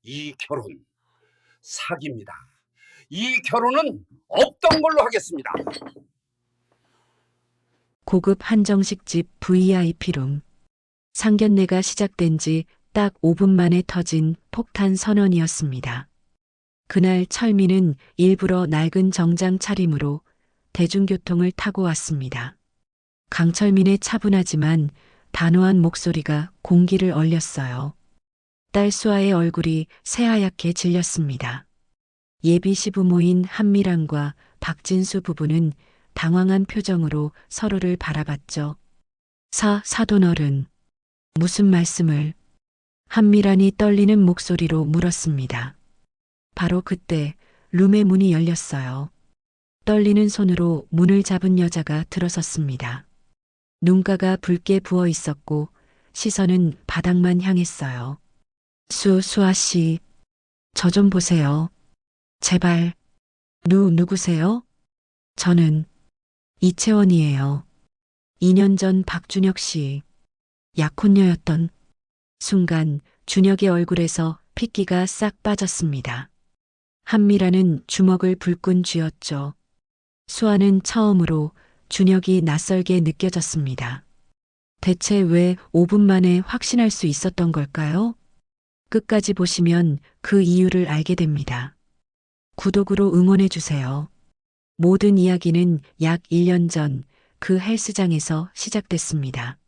이 결혼 사기입니다. 이 결혼은 없던 걸로 하겠습니다. 고급 한정식집 VIP룸. 상견례가 시작된 지 딱 5분 만에 터진 폭탄 선언이었습니다. 그날 철민은 일부러 낡은 정장 차림으로 대중교통을 타고 왔습니다. 강철민의 차분하지만 단호한 목소리가 공기를 얼렸어요. 딸 수아의 얼굴이 새하얗게 질렸습니다. 예비 시부모인 한미란과 박진수 부부는 당황한 표정으로 서로를 바라봤죠. 사돈어른, 무슨 말씀을? 한미란이 떨리는 목소리로 물었습니다. 바로 그때 룸의 문이 열렸어요. 떨리는 손으로 문을 잡은 여자가 들어섰습니다. 눈가가 붉게 부어 있었고 시선은 바닥만 향했어요. 수아 씨, 저 좀 보세요. 제발. 누구세요? 저는 이채원이에요. 2년 전 박준혁 씨, 약혼녀였던 순간 준혁의 얼굴에서 핏기가 싹 빠졌습니다. 한미라는 주먹을 불끈 쥐었죠. 수아는 처음으로 준혁이 낯설게 느껴졌습니다. 대체 왜 5분 만에 확신할 수 있었던 걸까요? 끝까지 보시면 그 이유를 알게 됩니다. 구독으로 응원해주세요. 모든 이야기는 약 1년 전 그 헬스장에서 시작됐습니다.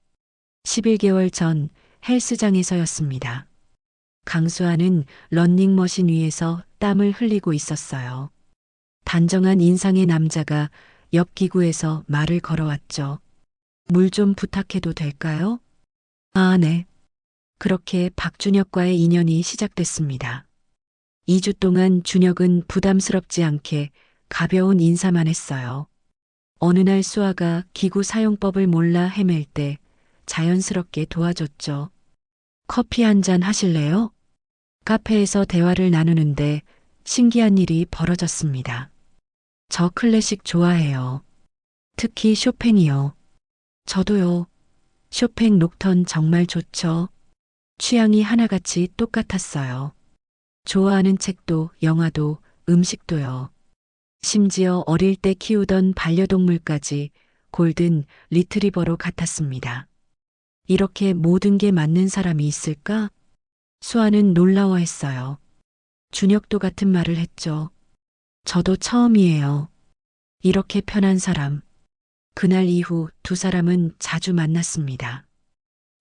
11개월 전 헬스장에서였습니다. 강수아는 런닝머신 위에서 땀을 흘리고 있었어요. 단정한 인상의 남자가 옆 기구에서 말을 걸어왔죠. 물 좀 부탁해도 될까요? 아, 네. 그렇게 박준혁과의 인연이 시작됐습니다. 2주 동안 준혁은 부담스럽지 않게 가벼운 인사만 했어요. 어느 날 수아가 기구 사용법을 몰라 헤맬 때 자연스럽게 도와줬죠. 커피 한 잔 하실래요? 카페에서 대화를 나누는데 신기한 일이 벌어졌습니다. 저 클래식 좋아해요. 특히 쇼팽이요. 저도요. 쇼팽 녹턴 정말 좋죠. 취향이 하나같이 똑같았어요. 좋아하는 책도 영화도 음식도요. 심지어 어릴 때 키우던 반려동물까지 골든 리트리버로 같았습니다. 이렇게 모든 게 맞는 사람이 있을까? 수아는 놀라워했어요. 준혁도 같은 말을 했죠. 저도 처음이에요. 이렇게 편한 사람. 그날 이후 두 사람은 자주 만났습니다.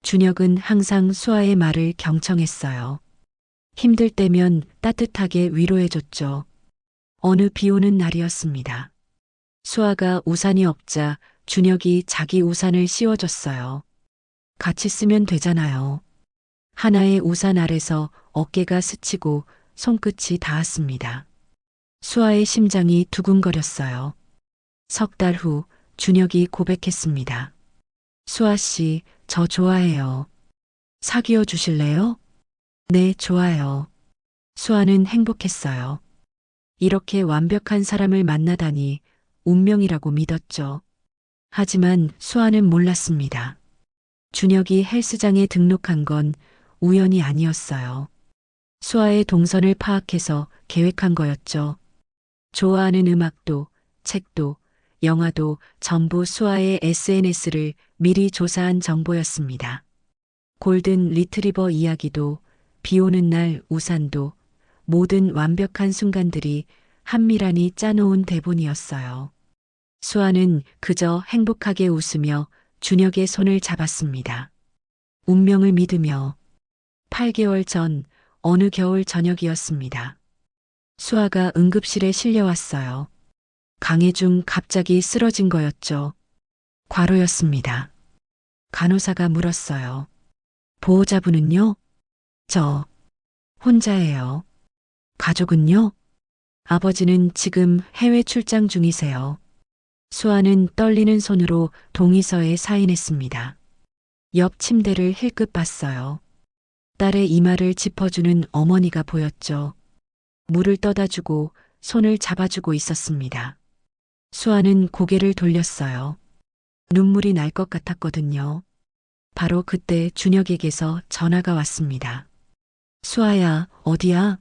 준혁은 항상 수아의 말을 경청했어요. 힘들 때면 따뜻하게 위로해줬죠. 어느 비 오는 날이었습니다. 수아가 우산이 없자 준혁이 자기 우산을 씌워줬어요. 같이 쓰면 되잖아요. 하나의 우산 아래서 어깨가 스치고 손끝이 닿았습니다. 수아의 심장이 두근거렸어요. 석 달 후 준혁이 고백했습니다. 수아 씨, 저 좋아해요. 사귀어 주실래요? 네, 좋아요. 수아는 행복했어요. 이렇게 완벽한 사람을 만나다니 운명이라고 믿었죠. 하지만 수아는 몰랐습니다. 준혁이 헬스장에 등록한 건 우연이 아니었어요. 수아의 동선을 파악해서 계획한 거였죠. 좋아하는 음악도, 책도, 영화도 전부 수아의 SNS를 미리 조사한 정보였습니다. 골든 리트리버 이야기도, 비 오는 날 우산도, 모든 완벽한 순간들이 한미란이 짜놓은 대본이었어요. 수아는 그저 행복하게 웃으며 준혁의 손을 잡았습니다. 운명을 믿으며 8개월 전 어느 겨울 저녁이었습니다. 수아가 응급실에 실려왔어요. 강해 중 갑자기 쓰러진 거였죠. 과로였습니다. 간호사가 물었어요. 보호자분은요? 저 혼자예요. 가족은요? 아버지는 지금 해외 출장 중이세요. 수아는 떨리는 손으로 동의서에 사인했습니다. 옆 침대를 힐끗 봤어요. 딸의 이마를 짚어주는 어머니가 보였죠. 물을 떠다주고 손을 잡아주고 있었습니다. 수아는 고개를 돌렸어요. 눈물이 날 것 같았거든요. 바로 그때 준혁에게서 전화가 왔습니다. 수아야, 어디야?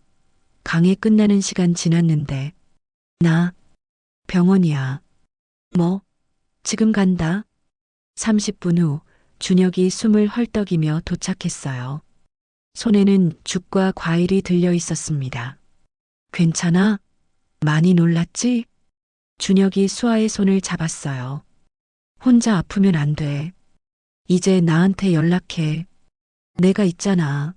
강의 끝나는 시간 지났는데. 나 병원이야. 뭐? 지금 간다. 30분 후 준혁이 숨을 헐떡이며 도착했어요. 손에는 죽과 과일이 들려 있었습니다. 괜찮아? 많이 놀랐지? 준혁이 수아의 손을 잡았어요. 혼자 아프면 안 돼. 이제 나한테 연락해. 내가 있잖아.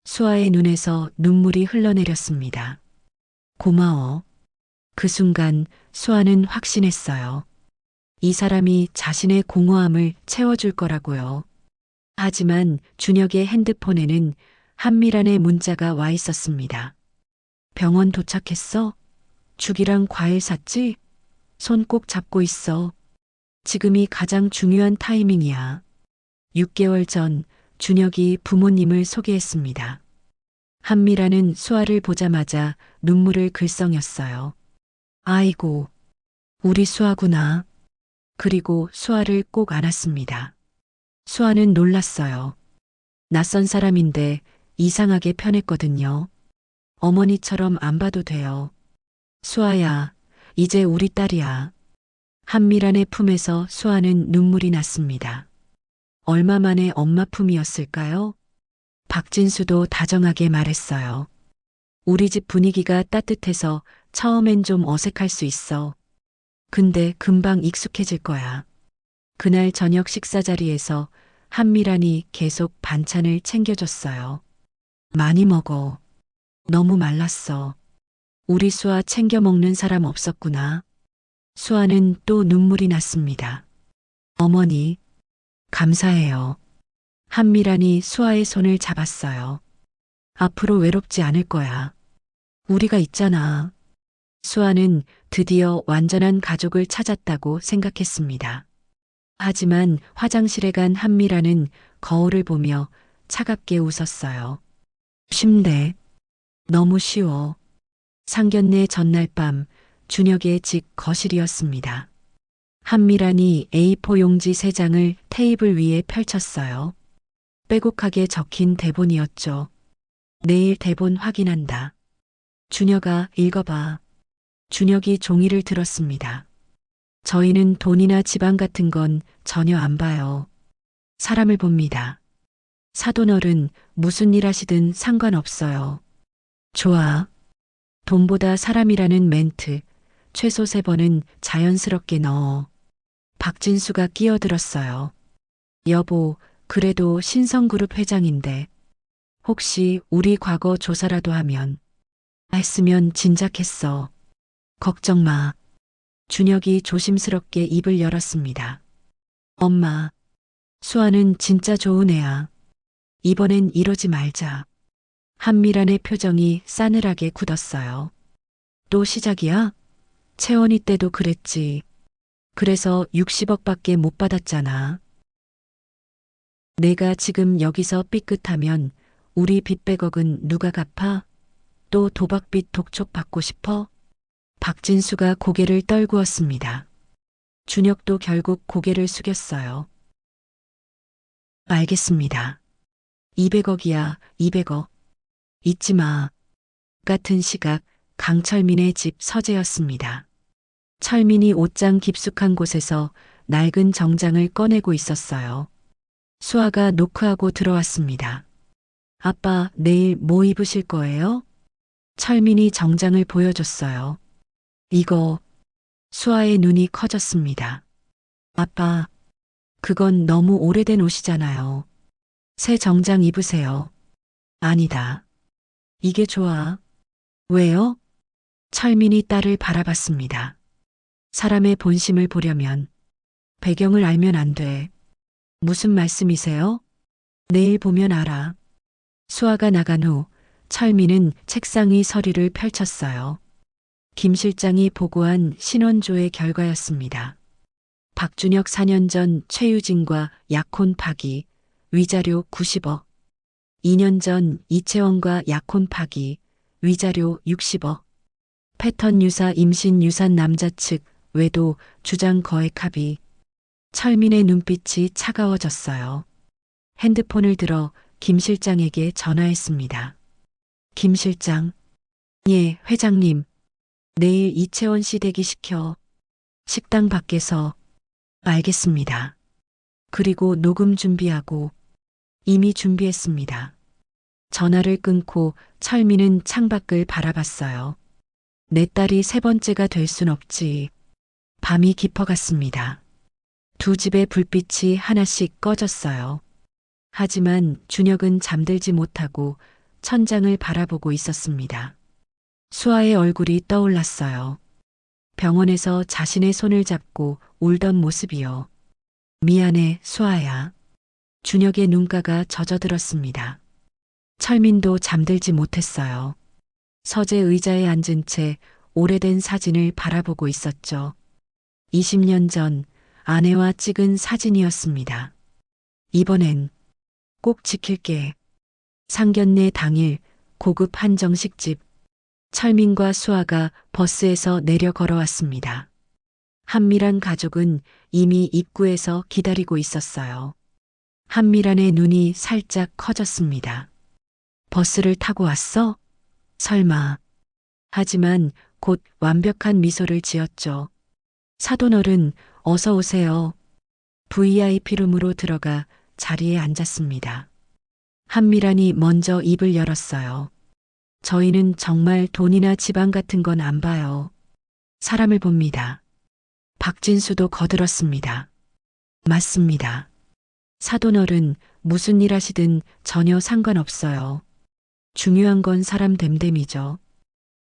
수아의 눈에서 눈물이 흘러내렸습니다. 고마워. 그 순간 수아는 확신했어요. 이 사람이 자신의 공허함을 채워줄 거라고요. 하지만 준혁의 핸드폰에는 한미란의 문자가 와 있었습니다. 병원 도착했어? 죽이랑 과일 샀지? 손 꼭 잡고 있어. 지금이 가장 중요한 타이밍이야. 6개월 전 준혁이 부모님을 소개했습니다. 한미라는 수아를 보자마자 눈물을 글썽였어요. 아이고, 우리 수아구나. 그리고 수아를 꼭 안았습니다. 수아는 놀랐어요. 낯선 사람인데 이상하게 편했거든요. 어머니처럼 안 봐도 돼요. 수아야, 이제 우리 딸이야. 한미란의 품에서 수아는 눈물이 났습니다. 얼마 만에 엄마 품이었을까요? 박진수도 다정하게 말했어요. 우리 집 분위기가 따뜻해서 처음엔 좀 어색할 수 있어. 근데 금방 익숙해질 거야. 그날 저녁 식사 자리에서 한미란이 계속 반찬을 챙겨줬어요. 많이 먹어. 너무 말랐어. 우리 수아 챙겨 먹는 사람 없었구나. 수아는 또 눈물이 났습니다. 어머니, 감사해요. 한미란이 수아의 손을 잡았어요. 앞으로 외롭지 않을 거야. 우리가 있잖아. 수아는 드디어 완전한 가족을 찾았다고 생각했습니다. 하지만 화장실에 간 한미란은 거울을 보며 차갑게 웃었어요. 쉽네. 너무 쉬워. 상견례 전날 밤 준혁의 집 거실이었습니다. 한미란이 A4 용지 3장을 테이블 위에 펼쳤어요. 빼곡하게 적힌 대본이었죠. 내일 대본 확인한다. 준혁아, 읽어봐. 준혁이 종이를 들었습니다. 저희는 돈이나 지방 같은 건 전혀 안 봐요. 사람을 봅니다. 사돈어른 무슨 일 하시든 상관없어요. 좋아. 돈보다 사람이라는 멘트 최소 3번은 자연스럽게 넣어. 박진수가 끼어들었어요. 여보, 그래도 신성그룹 회장인데 혹시 우리 과거 조사라도 하면 했으면 진작했어. 걱정 마. 준혁이 조심스럽게 입을 열었습니다. 엄마, 수아는 진짜 좋은 애야. 이번엔 이러지 말자. 한미란의 표정이 싸늘하게 굳었어요. 또 시작이야? 채원이 때도 그랬지. 그래서 60억밖에 못 받았잖아. 내가 지금 여기서 삐끗하면 우리 빚 100억은 누가 갚아? 또 도박빚 독촉 받고 싶어? 박진수가 고개를 떨구었습니다. 준혁도 결국 고개를 숙였어요. 알겠습니다. 200억이야, 200억. 잊지 마. 같은 시각 강철민의 집 서재였습니다. 철민이 옷장 깊숙한 곳에서 낡은 정장을 꺼내고 있었어요. 수아가 노크하고 들어왔습니다. 아빠, 내일 뭐 입으실 거예요? 철민이 정장을 보여줬어요. 이거. 수아의 눈이 커졌습니다. 아빠, 그건 너무 오래된 옷이잖아요. 새 정장 입으세요. 아니다. 이게 좋아. 왜요? 철민이 딸을 바라봤습니다. 사람의 본심을 보려면 배경을 알면 안 돼. 무슨 말씀이세요? 내일 보면 알아. 수아가 나간 후 철민은 책상 위 서류를 펼쳤어요. 김 실장이 보고한 신원조의 결과였습니다. 박준혁 4년 전 최유진과 약혼 파기, 위자료 90억. 2년 전 이채원과 약혼 파기, 위자료 60억. 패턴 유사 임신 유산 남자 측 외도 주장 거액 합의. 철민의 눈빛이 차가워졌어요. 핸드폰을 들어 김 실장에게 전화했습니다. 김 실장. 예, 회장님. 내일 이채원 씨 대기시켜. 식당 밖에서. 알겠습니다. 그리고 녹음 준비하고. 이미 준비했습니다. 전화를 끊고 철민은 창밖을 바라봤어요. 내 딸이 세 번째가 될 순 없지. 밤이 깊어갔습니다. 두 집의 불빛이 하나씩 꺼졌어요. 하지만 준혁은 잠들지 못하고 천장을 바라보고 있었습니다. 수아의 얼굴이 떠올랐어요. 병원에서 자신의 손을 잡고 울던 모습이요. 미안해, 수아야. 준혁의 눈가가 젖어들었습니다. 철민도 잠들지 못했어요. 서재 의자에 앉은 채 오래된 사진을 바라보고 있었죠. 20년 전 아내와 찍은 사진이었습니다. 이번엔 꼭 지킬게. 상견례 당일 고급 한정식집. 철민과 수아가 버스에서 내려 걸어왔습니다. 한미란 가족은 이미 입구에서 기다리고 있었어요. 한미란의 눈이 살짝 커졌습니다. 버스를 타고 왔어? 설마. 하지만 곧 완벽한 미소를 지었죠. 사돈어른, 어서 오세요. VIP룸으로 들어가 자리에 앉았습니다. 한미란이 먼저 입을 열었어요. 저희는 정말 돈이나 지방 같은 건 안 봐요. 사람을 봅니다. 박진수도 거들었습니다. 맞습니다. 사돈어른, 무슨 일 하시든 전혀 상관없어요. 중요한 건 사람 됨됨이죠.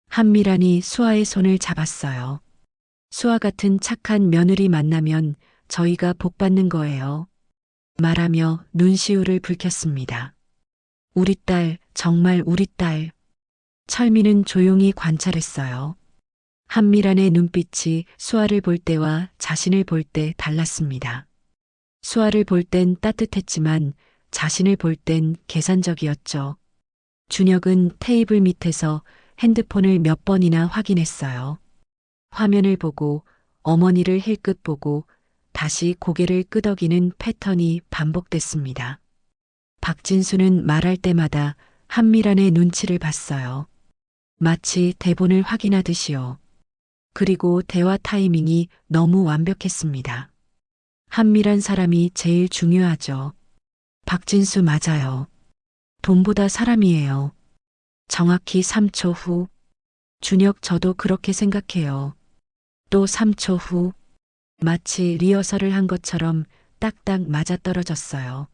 한미란이 수아의 손을 잡았어요. 수아 같은 착한 며느리 만나면 저희가 복 받는 거예요. 말하며 눈시울을 붉혔습니다. 우리 딸, 정말 우리 딸. 철민은 조용히 관찰했어요. 한미란의 눈빛이 수아를 볼 때와 자신을 볼 때 달랐습니다. 수아를 볼 땐 따뜻했지만 자신을 볼 땐 계산적이었죠. 준혁은 테이블 밑에서 핸드폰을 몇 번이나 확인했어요. 화면을 보고 어머니를 힐끗 보고 다시 고개를 끄덕이는 패턴이 반복됐습니다. 박진수는 말할 때마다 한미란의 눈치를 봤어요. 마치 대본을 확인하듯이요. 그리고 대화 타이밍이 너무 완벽했습니다. 한미란 사람이 제일 중요하죠. 박진수 맞아요. 돈보다 사람이에요. 정확히 3초 후. 준혁 저도 그렇게 생각해요. 또 3초 후. 마치 리허설을 한 것처럼 딱딱 맞아떨어졌어요.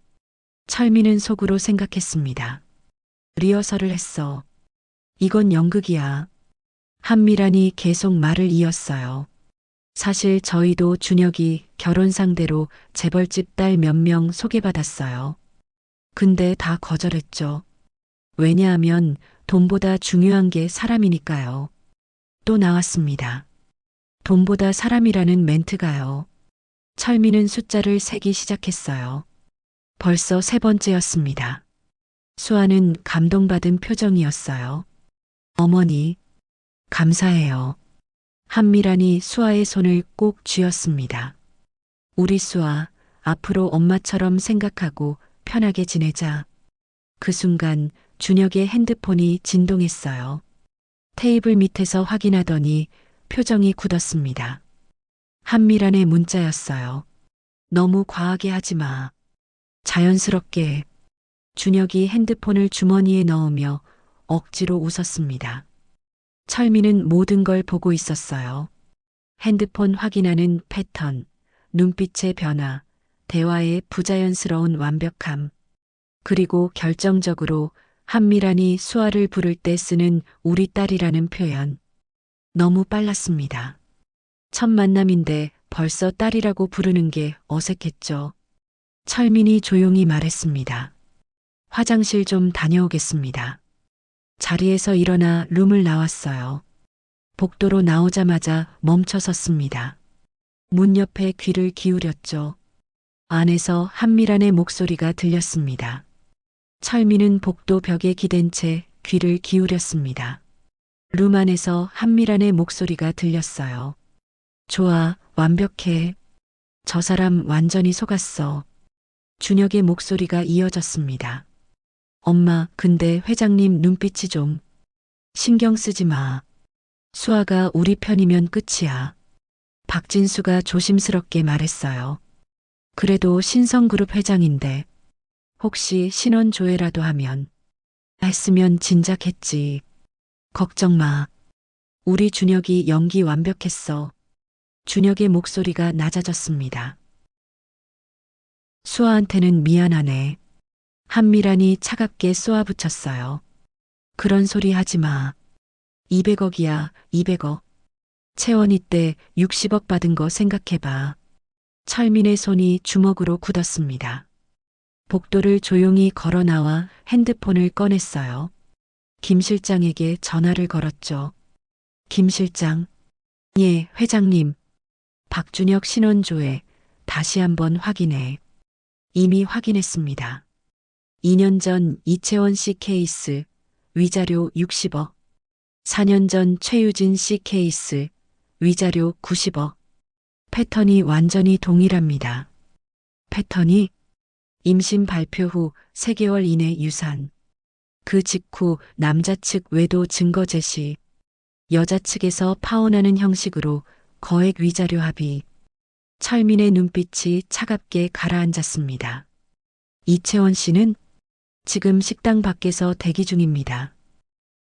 철민은 속으로 생각했습니다. 리허설을 했어. 이건 연극이야. 한미란이 계속 말을 이었어요. 사실 저희도 준혁이 결혼 상대로 재벌집 딸 몇 명 소개받았어요. 근데 다 거절했죠. 왜냐하면 돈보다 중요한 게 사람이니까요. 또 나왔습니다. 돈보다 사람이라는 멘트가요. 철민은 숫자를 세기 시작했어요. 벌써 세 번째였습니다. 수아는 감동받은 표정이었어요. 어머니, 감사해요. 한미란이 수아의 손을 꼭 쥐었습니다. 우리 수아, 앞으로 엄마처럼 생각하고 편하게 지내자. 그 순간 준혁의 핸드폰이 진동했어요. 테이블 밑에서 확인하더니 표정이 굳었습니다. 한미란의 문자였어요. 너무 과하게 하지 마. 자연스럽게. 준혁이 핸드폰을 주머니에 넣으며 억지로 웃었습니다. 철민은 모든 걸 보고 있었어요. 핸드폰 확인하는 패턴, 눈빛의 변화, 대화의 부자연스러운 완벽함, 그리고 결정적으로 한미란이 수아를 부를 때 쓰는 우리 딸이라는 표현. 너무 빨랐습니다. 첫 만남인데 벌써 딸이라고 부르는 게 어색했죠. 철민이 조용히 말했습니다. 화장실 좀 다녀오겠습니다. 자리에서 일어나 룸을 나왔어요. 복도로 나오자마자 멈춰 섰습니다. 문 옆에 귀를 기울였죠. 안에서 한미란의 목소리가 들렸습니다. 철민은 복도 벽에 기댄 채 귀를 기울였습니다. 룸 안에서 한미란의 목소리가 들렸어요. 좋아, 완벽해. 저 사람 완전히 속았어. 준혁의 목소리가 이어졌습니다. 엄마, 근데 회장님 눈빛이 좀. 신경 쓰지 마. 수아가 우리 편이면 끝이야. 박진수가 조심스럽게 말했어요. 그래도 신성그룹 회장인데 혹시 신원조회라도 하면 했으면 진작 했지. 걱정 마. 우리 준혁이 연기 완벽했어. 준혁의 목소리가 낮아졌습니다. 수아한테는 미안하네. 한미란이 차갑게 쏘아붙였어요. 그런 소리 하지 마. 200억이야, 200억. 채원이 때 60억 받은 거 생각해봐. 철민의 손이 주먹으로 굳었습니다. 복도를 조용히 걸어 나와 핸드폰을 꺼냈어요. 김 실장에게 전화를 걸었죠. 김 실장. 예, 회장님. 박준혁 신원조회 다시 한번 확인해. 이미 확인했습니다. 2년 전 이채원 씨 케이스 위자료 60억. 4년 전 최유진 씨 케이스 위자료 90억. 패턴이 완전히 동일합니다. 패턴이 임신 발표 후 3개월 이내 유산. 그 직후 남자 측 외도 증거 제시. 여자 측에서 파혼하는 형식으로 거액 위자료 합의. 철민의 눈빛이 차갑게 가라앉았습니다. 이채원 씨는 지금 식당 밖에서 대기 중입니다.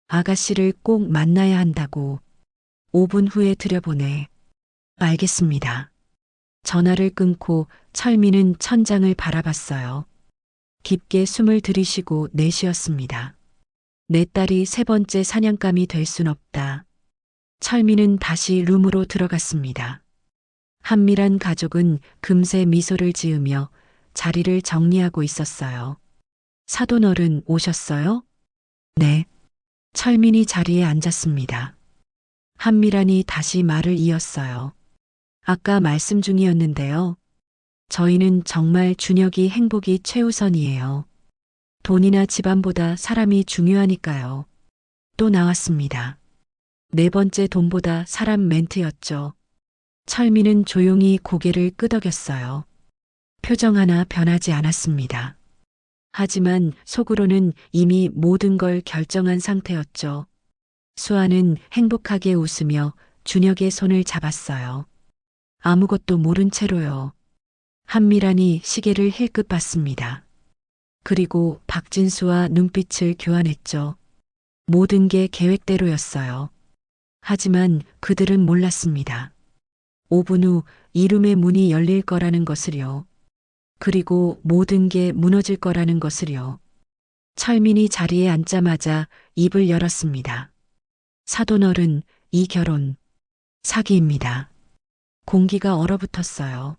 아가씨를 꼭 만나야 한다고. 5분 후에 들여보내. 알겠습니다. 전화를 끊고 철민은 천장을 바라봤어요. 깊게 숨을 들이쉬고 내쉬었습니다. 내 딸이 3번째 사냥감이 될 순 없다. 철민은 다시 룸으로 들어갔습니다. 한미란 가족은 금세 미소를 지으며 자리를 정리하고 있었어요. 사돈어른 오셨어요? 네. 철민이 자리에 앉았습니다. 한미란이 다시 말을 이었어요. 아까 말씀 중이었는데요. 저희는 정말 준혁이 행복이 최우선이에요. 돈이나 집안보다 사람이 중요하니까요. 또 나왔습니다. 4번째 돈보다 사람 멘트였죠. 철민은 조용히 고개를 끄덕였어요. 표정 하나 변하지 않았습니다. 하지만 속으로는 이미 모든 걸 결정한 상태였죠. 수아는 행복하게 웃으며 준혁의 손을 잡았어요. 아무것도 모른 채로요. 한미란이 시계를 힐끗 봤습니다. 그리고 박진수와 눈빛을 교환했죠. 모든 게 계획대로였어요. 하지만 그들은 몰랐습니다. 5분 후 이룸의 문이 열릴 거라는 것을요. 그리고 모든 게 무너질 거라는 것을요. 철민이 자리에 앉자마자 입을 열었습니다. 사돈어른, 이 결혼 사기입니다. 공기가 얼어붙었어요.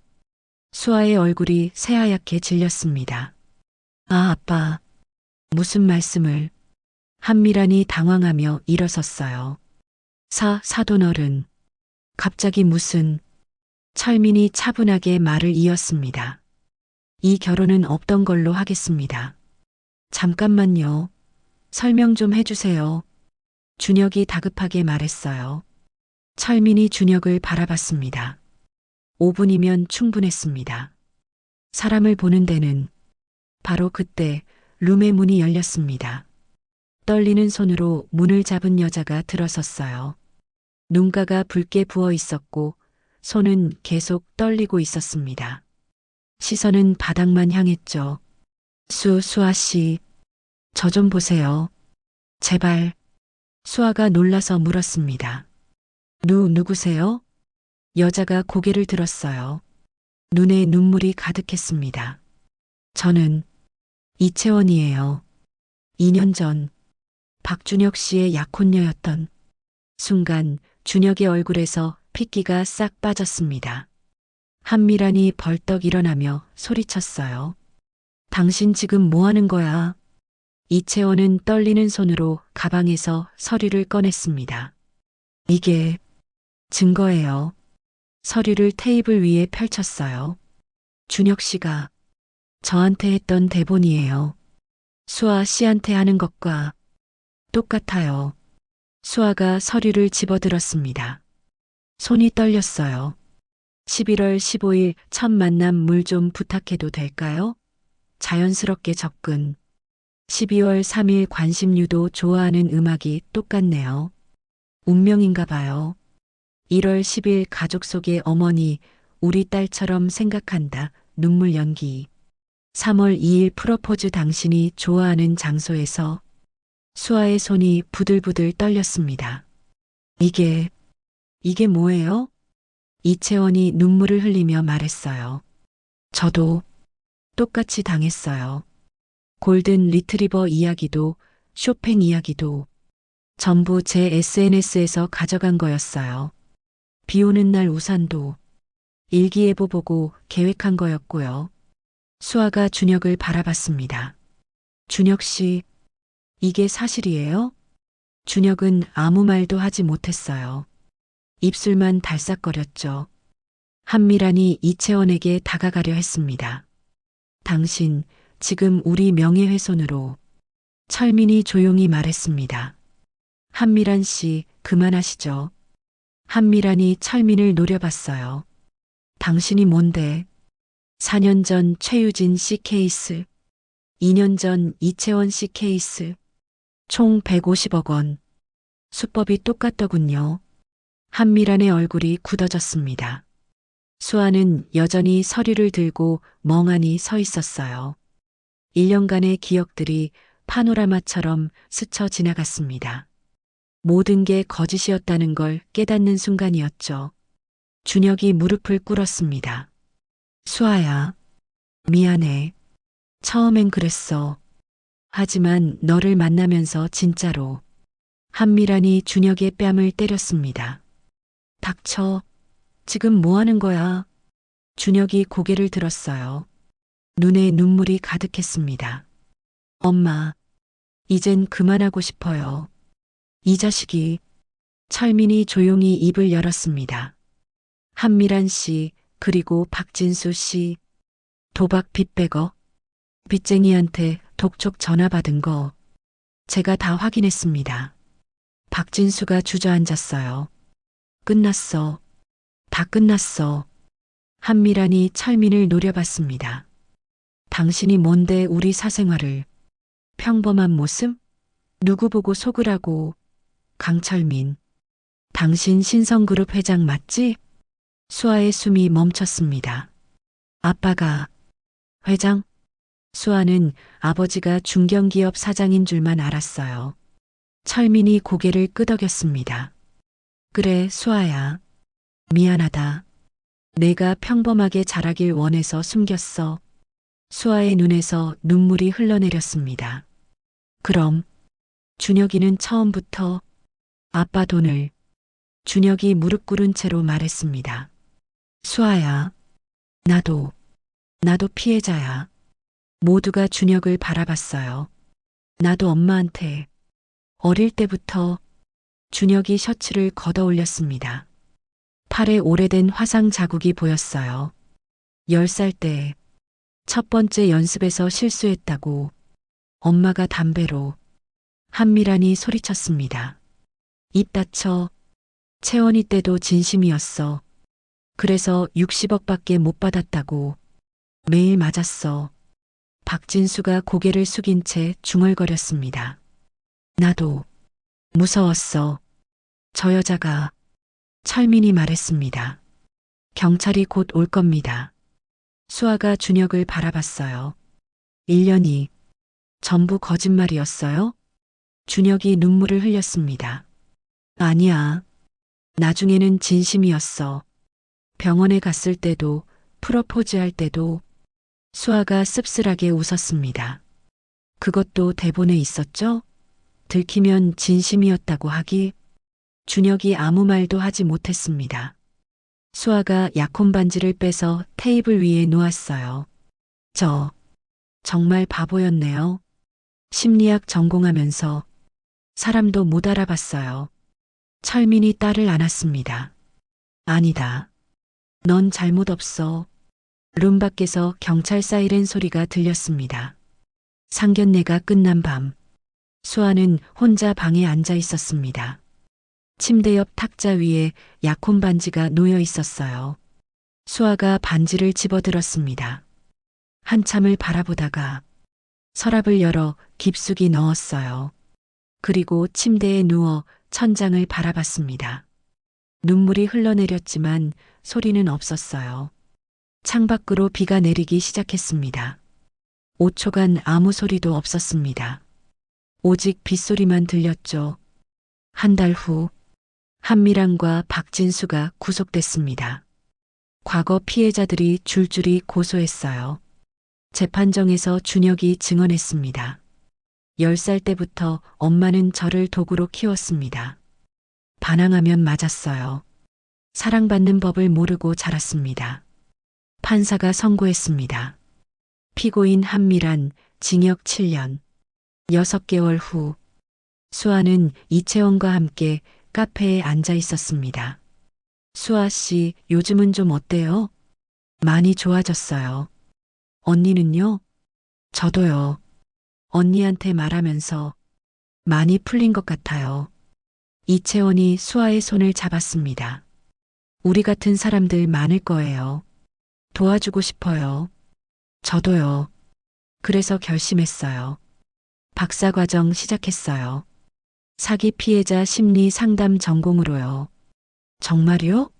수아의 얼굴이 새하얗게 질렸습니다. 아, 아빠. 무슨 말씀을. 한미란이 당황하며 일어섰어요. 사돈어른. 갑자기 무슨. 철민이 차분하게 말을 이었습니다. 이 결혼은 없던 걸로 하겠습니다. 잠깐만요. 설명 좀 해주세요. 준혁이 다급하게 말했어요. 철민이 준혁을 바라봤습니다. 5분이면 충분했습니다. 사람을 보는 데는 바로 그때 룸의 문이 열렸습니다. 떨리는 손으로 문을 잡은 여자가 들어섰어요. 눈가가 붉게 부어 있었고 손은 계속 떨리고 있었습니다. 시선은 바닥만 향했죠. 수아 씨, 저 좀 보세요. 제발. 수아가 놀라서 물었습니다. 누구세요? 여자가 고개를 들었어요. 눈에 눈물이 가득했습니다. 저는 이채원이에요. 2년 전 박준혁 씨의 약혼녀였던 순간 준혁의 얼굴에서 핏기가 싹 빠졌습니다. 한미란이 벌떡 일어나며 소리쳤어요. 당신 지금 뭐 하는 거야? 이채원은 떨리는 손으로 가방에서 서류를 꺼냈습니다. 이게 증거예요. 서류를 테이블 위에 펼쳤어요. 준혁 씨가 저한테 했던 대본이에요. 수아 씨한테 하는 것과 똑같아요. 수아가 서류를 집어들었습니다. 손이 떨렸어요. 11월 15일 첫 만남 물 좀 부탁해도 될까요? 자연스럽게 접근. 12월 3일 관심유도 좋아하는 음악이 똑같네요. 운명인가 봐요. 1월 10일 가족 속의 어머니, 우리 딸처럼 생각한다. 눈물 연기. 3월 2일 프로포즈 당신이 좋아하는 장소에서 수아의 손이 부들부들 떨렸습니다. 이게 뭐예요? 이채원이 눈물을 흘리며 말했어요. 저도 똑같이 당했어요. 골든 리트리버 이야기도 쇼팽 이야기도 전부 제 SNS에서 가져간 거였어요. 비 오는 날 우산도 일기예보 보고 계획한 거였고요. 수아가 준혁을 바라봤습니다. 준혁 씨, 이게 사실이에요? 준혁은 아무 말도 하지 못했어요. 입술만 달싹거렸죠. 한미란이 이채원에게 다가가려 했습니다. 당신, 지금 우리 명예훼손으로. 철민이 조용히 말했습니다. 한미란 씨, 그만하시죠. 한미란이 철민을 노려봤어요. 당신이 뭔데? 4년 전 최유진 씨 케이스, 2년 전 이채원 씨 케이스, 총 150억 원. 수법이 똑같더군요. 한미란의 얼굴이 굳어졌습니다. 수아는 여전히 서류를 들고 멍하니 서 있었어요. 1년간의 기억들이 파노라마처럼 스쳐 지나갔습니다. 모든 게 거짓이었다는 걸 깨닫는 순간이었죠. 준혁이 무릎을 꿇었습니다. 수아야, 미안해. 처음엔 그랬어. 하지만 너를 만나면서 진짜로. 한미란이 준혁의 뺨을 때렸습니다. 닥쳐. 지금 뭐 하는 거야? 준혁이 고개를 들었어요. 눈에 눈물이 가득했습니다. 엄마, 이젠 그만하고 싶어요. 이 자식이. 철민이 조용히 입을 열었습니다. 한미란 씨, 그리고 박진수 씨. 도박 빚백억. 빚쟁이한테 독촉 전화 받은 거 제가 다 확인했습니다. 박진수가 주저앉았어요. 끝났어. 다 끝났어. 한미란이 철민을 노려봤습니다. 당신이 뭔데 우리 사생활을. 평범한 모습? 누구 보고 속으라고. 강철민. 당신 신성그룹 회장 맞지? 수아의 숨이 멈췄습니다. 아빠가 회장? 수아는 아버지가 중견기업 사장인 줄만 알았어요. 철민이 고개를 끄덕였습니다. 그래, 수아야. 미안하다. 내가 평범하게 자라길 원해서 숨겼어. 수아의 눈에서 눈물이 흘러내렸습니다. 그럼 준혁이는 처음부터 아빠 돈을. 준혁이 무릎 꿇은 채로 말했습니다. 수아야, 나도 피해자야. 모두가 준혁을 바라봤어요. 나도 엄마한테. 어릴 때부터. 준혁이 셔츠를 걷어 올렸습니다. 팔에 오래된 화상 자국이 보였어요. 10살 때 첫 번째 연습에서 실수했다고 엄마가 담배로. 한미란이 소리쳤습니다. 입 닫혀. 채원이 때도 진심이었어. 그래서 60억밖에 못 받았다고. 매일 맞았어. 박진수가 고개를 숙인 채 중얼거렸습니다. 나도 무서웠어. 저 여자가. 철민이 말했습니다. 경찰이 곧 올 겁니다. 수아가 준혁을 바라봤어요. 1년이 전부 거짓말이었어요? 준혁이 눈물을 흘렸습니다. 아니야. 나중에는 진심이었어. 병원에 갔을 때도, 프로포즈 할 때도. 수아가 씁쓸하게 웃었습니다. 그것도 대본에 있었죠? 들키면 진심이었다고 하기. 준혁이 아무 말도 하지 못했습니다. 수아가 약혼 반지를 빼서 테이블 위에 놓았어요. 저 정말 바보였네요. 심리학 전공하면서 사람도 못 알아봤어요. 철민이 딸을 안았습니다. 아니다. 넌 잘못 없어. 룸 밖에서 경찰 사이렌 소리가 들렸습니다. 상견례가 끝난 밤, 수아는 혼자 방에 앉아 있었습니다. 침대 옆 탁자 위에 약혼 반지가 놓여 있었어요. 수아가 반지를 집어들었습니다. 한참을 바라보다가 서랍을 열어 깊숙이 넣었어요. 그리고 침대에 누워 천장을 바라봤습니다. 눈물이 흘러내렸지만 소리는 없었어요. 창밖으로 비가 내리기 시작했습니다. 5초간 아무 소리도 없었습니다. 오직 빗소리만 들렸죠. 한 달 후, 한미란과 박진수가 구속됐습니다. 과거 피해자들이 줄줄이 고소했어요. 재판정에서 준혁이 증언했습니다. 10살 때부터 엄마는 저를 도구로 키웠습니다. 반항하면 맞았어요. 사랑받는 법을 모르고 자랐습니다. 판사가 선고했습니다. 피고인 한미란 징역 7년. 6개월 후 수아는 이채원과 함께 카페에 앉아 있었습니다. 수아 씨, 요즘은 좀 어때요? 많이 좋아졌어요. 언니는요? 저도요. 언니한테 말하면서 많이 풀린 것 같아요. 이채원이 수아의 손을 잡았습니다. 우리 같은 사람들 많을 거예요. 도와주고 싶어요. 저도요. 그래서 결심했어요. 박사과정 시작했어요. 사기 피해자 심리 상담 전공으로요. 정말요?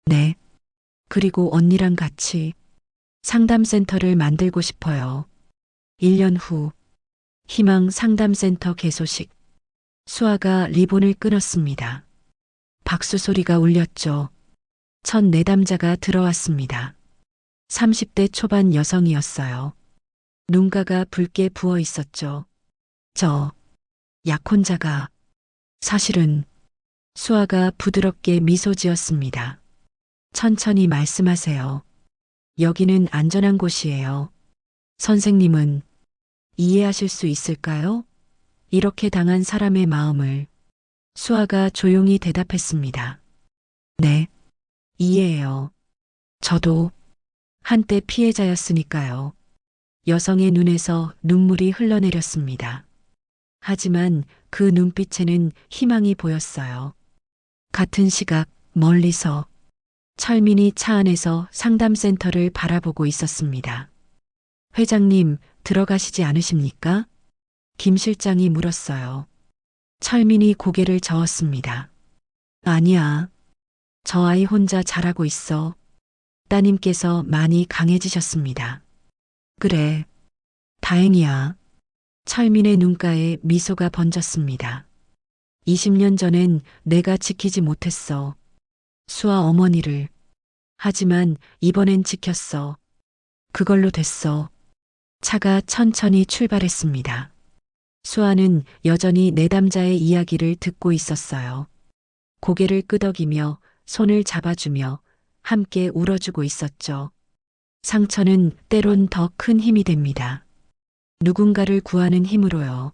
네. 그리고 언니랑 같이 상담센터를 만들고 싶어요. 1년 후 희망 상담센터 개소식. 수아가 리본을 끊었습니다. 박수 소리가 울렸죠. 첫 내담자가 들어왔습니다. 30대 초반 여성이었어요. 눈가가 붉게 부어 있었죠. 저 약혼자가 사실은 수아가 부드럽게 미소 지었습니다. 천천히 말씀하세요. 여기는 안전한 곳이에요. 선생님은 이해하실 수 있을까요? 이렇게 당한 사람의 마음을. 수아가 조용히 대답했습니다. 네, 이해해요. 저도 한때 피해자였으니까요. 여성의 눈에서 눈물이 흘러내렸습니다. 하지만 그 눈빛에는 희망이 보였어요. 같은 시각 멀리서 철민이 차 안에서 상담센터를 바라보고 있었습니다. 회장님, 들어가시지 않으십니까? 김 실장이 물었어요. 철민이 고개를 저었습니다. 아니야. 저 아이 혼자 잘하고 있어. 따님께서 많이 강해지셨습니다. 그래. 다행이야. 철민의 눈가에 미소가 번졌습니다. 20년 전엔 내가 지키지 못했어. 수아 어머니를. 하지만 이번엔 지켰어. 그걸로 됐어. 차가 천천히 출발했습니다. 수아는 여전히 내담자의 이야기를 듣고 있었어요. 고개를 끄덕이며 손을 잡아주며 함께 울어주고 있었죠. 상처는 때론 더 큰 힘이 됩니다. 누군가를 구하는 힘으로요.